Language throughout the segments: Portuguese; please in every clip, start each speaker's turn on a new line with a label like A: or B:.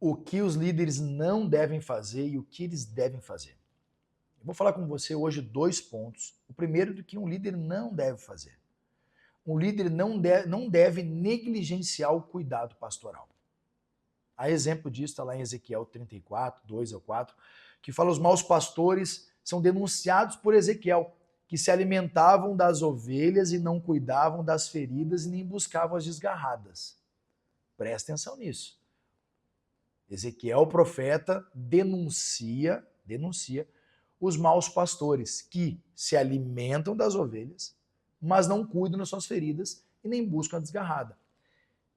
A: O que os líderes não devem fazer e o que eles devem fazer. Eu vou falar com você hoje 2 pontos. O primeiro do que um líder não deve fazer. Um líder não deve negligenciar o cuidado pastoral. A exemplo disso está lá em Ezequiel 34, 2 ao 4, que fala os maus pastores são denunciados por Ezequiel, que se alimentavam das ovelhas e não cuidavam das feridas e nem buscavam as desgarradas. Presta atenção nisso. Ezequiel, o profeta, denuncia os maus pastores que se alimentam das ovelhas, mas não cuidam das suas feridas e nem buscam a desgarrada.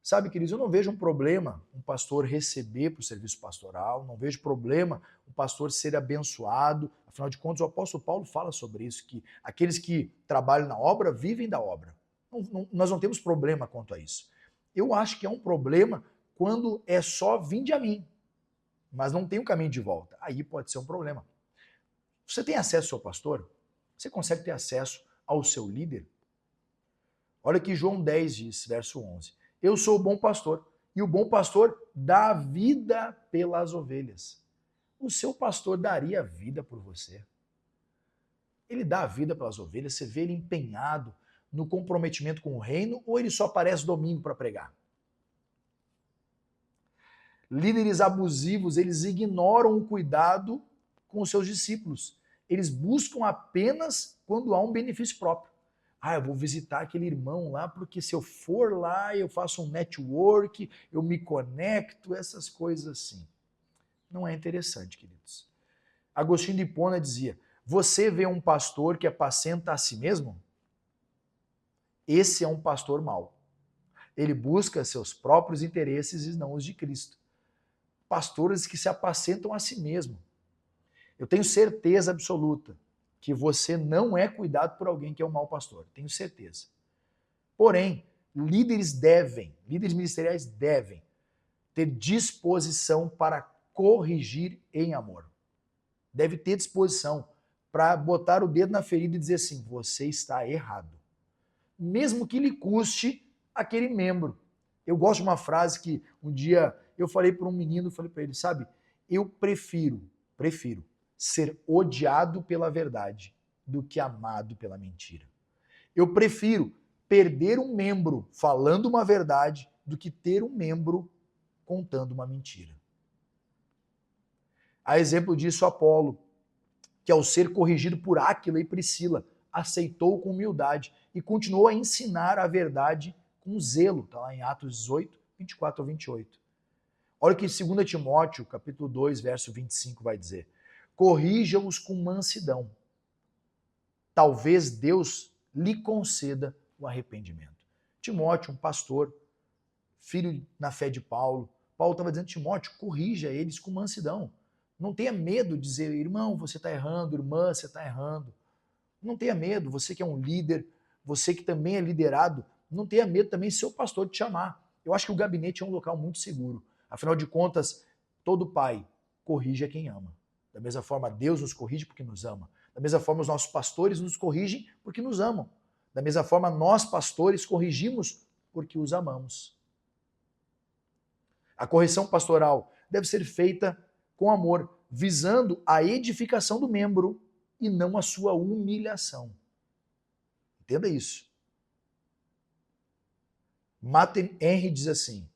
A: Sabe, queridos, eu não vejo um problema um pastor receber para o serviço pastoral, não vejo problema um pastor ser abençoado. Afinal de contas, o apóstolo Paulo fala sobre isso, que aqueles que trabalham na obra vivem da obra. Nós não temos problema quanto a isso. Eu acho que é um problema quando é só vinde a mim, mas não tem um caminho de volta. Aí pode ser um problema. Você tem acesso ao seu pastor? Você consegue ter acesso ao seu líder? Olha que João 10 diz, verso 11. Eu sou o bom pastor, e o bom pastor dá vida pelas ovelhas. O seu pastor daria a vida por você. Ele dá a vida pelas ovelhas, você vê ele empenhado no comprometimento com o reino, ou ele só aparece domingo para pregar? Líderes abusivos, eles ignoram o cuidado com os seus discípulos. Eles buscam apenas quando há um benefício próprio. Eu vou visitar aquele irmão lá, porque se eu for lá, eu faço um network, eu me conecto, essas coisas assim. Não é interessante, queridos. Agostinho de Hipona dizia, você vê um pastor que apacenta a si mesmo? Esse é um pastor mau. Ele busca seus próprios interesses e não os de Cristo. Pastores que se apacentam a si mesmo. Eu tenho certeza absoluta que você não é cuidado por alguém que é um mau pastor. Tenho certeza. Porém, líderes ministeriais devem ter disposição para corrigir em amor. Deve ter disposição para botar o dedo na ferida e dizer assim, você está errado. Mesmo que lhe custe aquele membro. Eu gosto de uma frase que um dia eu falei para um menino, falei para ele, sabe, eu prefiro ser odiado pela verdade do que amado pela mentira. Eu prefiro perder um membro falando uma verdade do que ter um membro contando uma mentira. A exemplo disso, Apolo, que ao ser corrigido por Áquila e Priscila, aceitou com humildade e continuou a ensinar a verdade com zelo. Está lá em Atos 18, 24 ao 28. Olha o que 2 Timóteo, capítulo 2, verso 25 vai dizer. Corrija-os com mansidão. Talvez Deus lhe conceda o arrependimento. Timóteo, um pastor, filho na fé de Paulo. Paulo estava dizendo, Timóteo, corrija eles com mansidão. Não tenha medo de dizer, irmão, você está errando, irmã, você está errando. Não tenha medo, você que é um líder, você que também é liderado, não tenha medo também seu pastor te chamar. Eu acho que o gabinete é um local muito seguro. Afinal de contas, todo pai corrige a quem ama. Da mesma forma, Deus nos corrige porque nos ama. Da mesma forma, os nossos pastores nos corrigem porque nos amam. Da mesma forma, nós, pastores, corrigimos porque os amamos. A correção pastoral deve ser feita com amor, visando a edificação do membro e não a sua humilhação. Entenda isso. Martin Henry diz assim,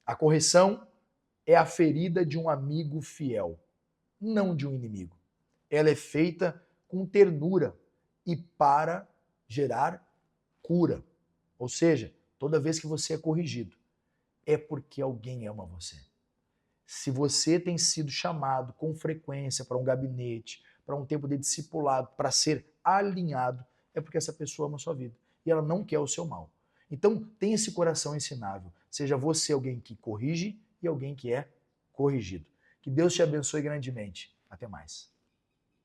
A: a correção é a ferida de um amigo fiel, não de um inimigo. Ela é feita com ternura e para gerar cura. Ou seja, toda vez que você é corrigido, é porque alguém ama você. Se você tem sido chamado com frequência para um gabinete, para um tempo de discipulado, para ser alinhado, é porque essa pessoa ama a sua vida e ela não quer o seu mal. Então, tenha esse coração ensinável. Seja você alguém que corrige e alguém que é corrigido. Que Deus te abençoe grandemente. Até mais.